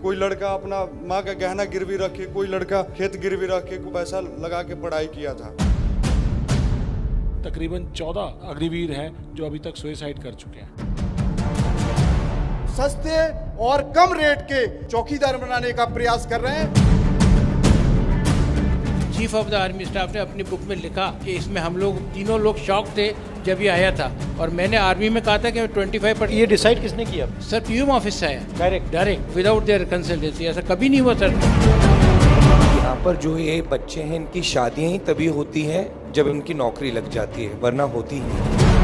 कोई लड़का अपना माँ का गहना गिरवी रख के, कोई लड़का खेत गिरवी रख के पैसा लगा के पढ़ाई किया था। तकरीबन 14 अग्निवीर हैं जो अभी तक सुसाइड कर चुके हैं। सस्ते और कम रेट के चौकीदार बनाने का प्रयास कर रहे हैं। Chief of the army staff ने अपनी बुक में लिखा कि इसमें हम लोग तीनों लोग शॉक थे जब ये आया था, और मैंने आर्मी में कहा था कि 25%। ये डिसाइड किसने किया? सर पीएम ऑफिस से आया डायरेक्ट विदाउट देयर कंसल्टेंसी। ऐसा कभी नहीं हुआ सर। यहाँ पर जो ये बच्चे हैं इनकी शादियाँ ही तभी होती हैं जब इनकी नौकरी लग जाती है, वरना होती ही नहीं।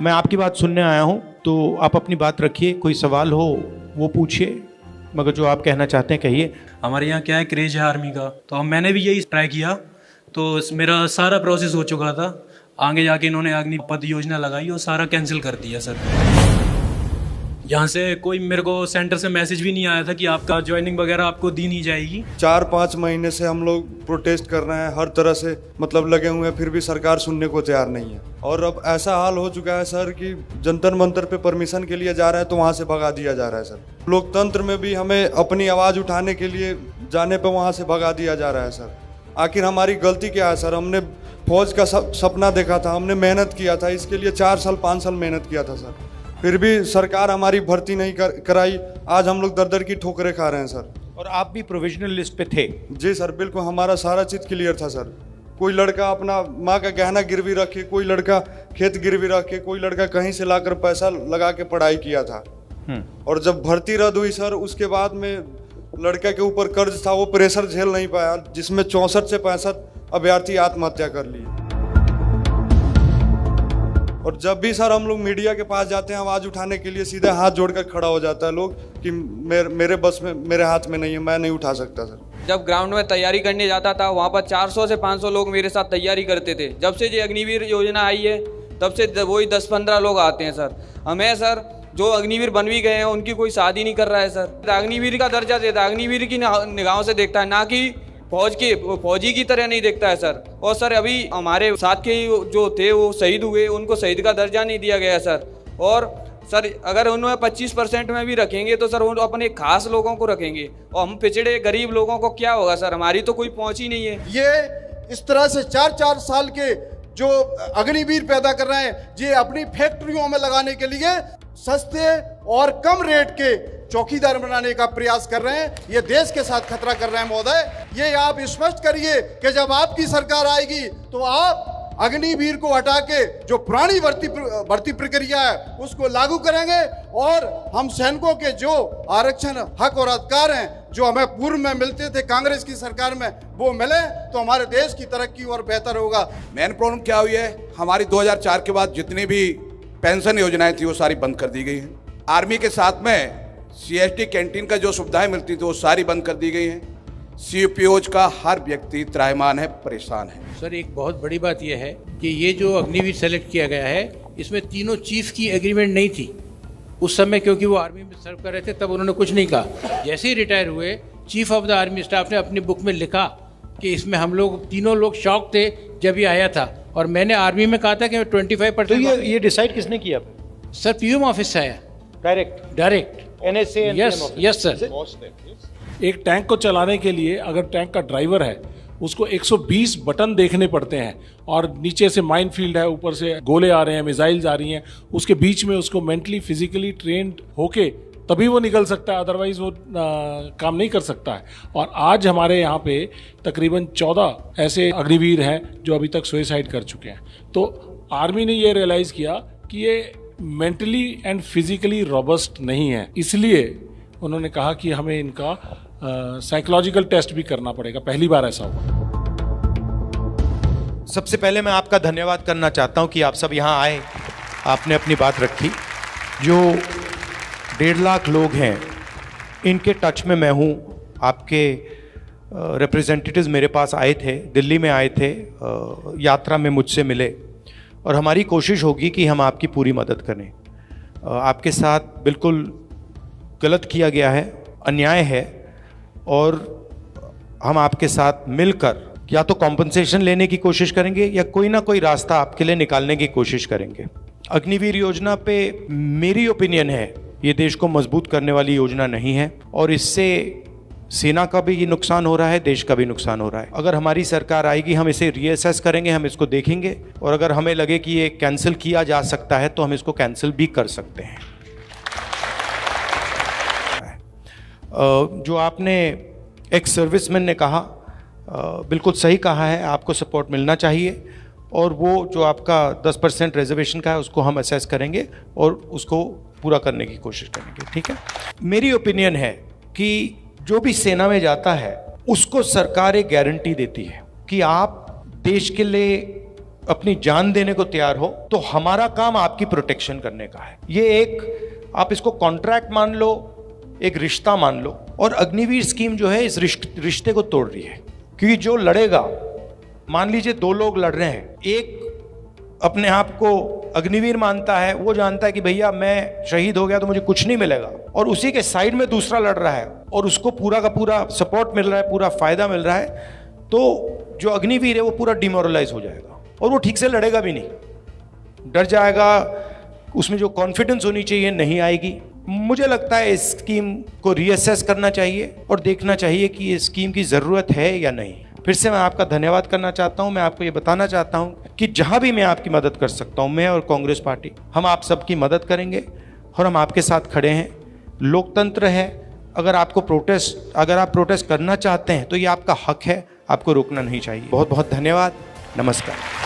मैं आपकी बात सुनने आया हूं, तो आप अपनी बात रखिए, कोई सवाल हो वो पूछिए, मगर जो आप कहना चाहते हैं कहिए। हमारे यहाँ क्या है, क्रेज है आर्मी का, तो मैंने भी यही ट्राई किया, तो मेरा सारा प्रोसेस हो चुका था। आगे जाके इन्होंने अग्निपथ योजना लगाई और सारा कैंसिल कर दिया सर। यहाँ से कोई मेरे को सेंटर से मैसेज भी नहीं आया था कि आपका ज्वाइनिंग वगैरह आपको दी नहीं जाएगी। 4-5 महीने से हम लोग प्रोटेस्ट कर रहे हैं, हर तरह से लगे हुए हैं, फिर भी सरकार सुनने को तैयार नहीं है। और अब ऐसा हाल हो चुका है सर कि जंतर मंतर पे परमिशन के लिए जा रहे हैं तो वहाँ से भगा दिया जा रहा है सर। लोकतंत्र में भी हमें अपनी आवाज़ उठाने के लिए जाने पर वहाँ से भगा दिया जा रहा है सर। आखिर हमारी गलती क्या है सर? हमने फौज का सपना देखा था, हमने मेहनत किया था, इसके लिए 4 साल 5 साल मेहनत किया था सर, फिर भी सरकार हमारी भर्ती नहीं कराई। आज हम लोग दर दर की ठोकरें खा रहे हैं सर। और आप भी प्रोविजनल लिस्ट पे थे? जी सर, बिल्कुल हमारा सारा चीज़ क्लियर था सर। कोई लड़का अपना माँ का गहना गिरवी रख के, कोई लड़का खेत गिरवी रख के, कोई लड़का कहीं से लाकर पैसा लगा के पढ़ाई किया था। और जब भर्ती रद्द हुई सर, उसके बाद में लड़के के ऊपर कर्ज था, वो प्रेशर झेल नहीं पाया, जिसमें 64 से 65 अभ्यर्थी आत्महत्या कर लिए। और जब भी सर हम लोग मीडिया के पास जाते हैं आवाज़ उठाने के लिए, सीधे हाथ जोड़कर खड़ा हो जाता है लोग कि मेरे बस में, मेरे हाथ में नहीं है, मैं नहीं उठा सकता सर। जब ग्राउंड में तैयारी करने जाता था, वहाँ पर 400 से 500 लोग मेरे साथ तैयारी करते थे। जब से ये अग्निवीर योजना आई है तब से वही 10-15 लोग आते हैं सर। हमें सर जो अग्निवीर बन भी गए हैं उनकी कोई शादी नहीं कर रहा है सर। अग्निवीर का दर्जा देता है, अग्निवीर की निगाहों से देखता है, ना कि फौजी की तरह नहीं देखता है सर। और सर अभी हमारे साथ के जो थे वो शहीद हुए, उनको शहीद का दर्जा नहीं दिया गया सर। और सर अगर उन्हें 25% में भी रखेंगे तो सर वो अपने खास लोगों को रखेंगे, और हम पिछड़े गरीब लोगों को क्या होगा सर? हमारी तो कोई पहुंच ही नहीं है। ये इस तरह से 4-4 साल के जो अग्निवीर पैदा कर रहे हैं, ये अपनी फैक्ट्रियों में लगाने के लिए सस्ते और कम रेट के चौकीदार बनाने का प्रयास कर रहे हैं। ये देश के साथ खतरा कर रहे हैं महोदय। ये आप स्पष्ट करिए कि जब आपकी सरकार आएगी तो आप अग्निवीर को हटा के जो पुरानी भर्ती प्रक्रिया है उसको लागू करेंगे, और हम सैनिकों के जो आरक्षण हक और अधिकार हैं जो हमें पूर्व में मिलते थे कांग्रेस की सरकार में, वो मिले तो हमारे देश की तरक्की और बेहतर होगा। मेन प्रॉब्लम क्या हुई है, हमारी 2004 के बाद जितनी भी पेंशन योजनाएं थी वो सारी बंद कर दी गई हैं। आर्मी के साथ में CST कैंटीन का जो सुविधाएं मिलती थी वो सारी बंद कर दी गई हैं। CPOज का हर व्यक्ति त्राहिमाम है, परेशान है। सर एक बहुत बड़ी बात यह है कि ये जो अग्निवीर सेलेक्ट किया गया है, इसमें तीनों चीफ की एग्रीमेंट नहीं थी उस समय, क्योंकि वो आर्मी में सर्व कर रहे थे, तब उन्होंने कुछ नहीं कहा। जैसे ही रिटायर हुए, chief of the army staff ने अपनी बुक में लिखा कि इसमें हम लोग तीनों लोग शॉक थे जब ये आया था, और मैंने आर्मी में कहा था कि 25%। तो ये डिसाइड किसने किया? सर पीएम ऑफिस से आया डायरेक्ट NSA। Yes sir. एक टैंक को चलाने के लिए अगर टैंक का ड्राइवर है, उसको 120 बटन देखने पड़ते हैं, और नीचे से माइन फील्ड है, ऊपर से गोले आ रहे हैं, मिसाइल्स आ रही हैं, उसके बीच में उसको मेंटली फिजिकली ट्रेंड होके तभी वो निकल सकता है, अदरवाइज वो काम नहीं कर सकता है। और आज हमारे यहाँ पे तकरीबन 14 ऐसे अग्निवीर हैं जो अभी तक सुसाइड कर चुके हैं। तो आर्मी ने ये रियलाइज़ किया कि ये मेंटली एंड फिजिकली रोबस्ट नहीं है, इसलिए उन्होंने कहा कि हमें इनका साइकोलॉजिकल टेस्ट भी करना पड़ेगा। पहली बार ऐसा हुआ। सबसे पहले मैं आपका धन्यवाद करना चाहता हूं कि आप सब यहाँ आए, आपने अपनी बात रखी। जो 1.5 लाख लोग हैं इनके टच में मैं हूँ। आपके रिप्रेजेंटेटिव्स मेरे पास आए थे, दिल्ली में आए थे, यात्रा में मुझसे मिले, और हमारी कोशिश होगी कि हम आपकी पूरी मदद करें। आपके साथ बिल्कुल गलत किया गया है, अन्याय है और हम आपके साथ मिलकर या तो कॉम्पनसेशन लेने की कोशिश करेंगे या कोई ना कोई रास्ता आपके लिए निकालने की कोशिश करेंगे। अग्निवीर योजना पे मेरी ओपिनियन है ये देश को मजबूत करने वाली योजना नहीं है और इससे सेना का भी ये नुकसान हो रहा है, देश का भी नुकसान हो रहा है। अगर हमारी सरकार आएगी हम इसे रीअसेस करेंगे, हम इसको देखेंगे और अगर हमें लगे कि ये कैंसिल किया जा सकता है तो हम इसको कैंसिल भी कर सकते हैं। जो आपने एक्स सर्विसमैन ने कहा बिल्कुल सही कहा है, आपको सपोर्ट मिलना चाहिए और वो जो आपका 10% रिजर्वेशन का है उसको हम असेस करेंगे और उसको पूरा करने की कोशिश करेंगे, ठीक है। मेरी ओपिनियन है कि जो भी सेना में जाता है उसको सरकार एक गारंटी देती है कि आप देश के लिए अपनी जान देने को तैयार हो तो हमारा काम आपकी प्रोटेक्शन करने का है। ये एक आप इसको कॉन्ट्रैक्ट मान लो, एक रिश्ता मान लो और अग्निवीर स्कीम जो है इस रिश्ते को तोड़ रही है क्योंकि जो लड़ेगा, मान लीजिए 2 लोग लड़ रहे हैं, एक अपने आप को अग्निवीर मानता है, वो जानता है कि भैया मैं शहीद हो गया तो मुझे कुछ नहीं मिलेगा और उसी के साइड में दूसरा लड़ रहा है और उसको पूरा का पूरा सपोर्ट मिल रहा है, पूरा फायदा मिल रहा है, तो जो अग्निवीर है वो पूरा डिमोरलाइज हो जाएगा और वो ठीक से लड़ेगा भी नहीं, डर जाएगा, उसमें जो कॉन्फिडेंस होनी चाहिए नहीं आएगी। मुझे लगता है इस स्कीम को रीअसेस करना चाहिए और देखना चाहिए कि ये स्कीम की ज़रूरत है या नहीं। फिर से मैं आपका धन्यवाद करना चाहता हूं। मैं आपको ये बताना चाहता हूं कि जहां भी मैं आपकी मदद कर सकता हूं, मैं और कांग्रेस पार्टी हम आप सबकी मदद करेंगे और हम आपके साथ खड़े हैं। लोकतंत्र है, अगर आप प्रोटेस्ट करना चाहते हैं तो ये आपका हक है, आपको रोकना नहीं चाहिए। बहुत बहुत धन्यवाद, नमस्कार।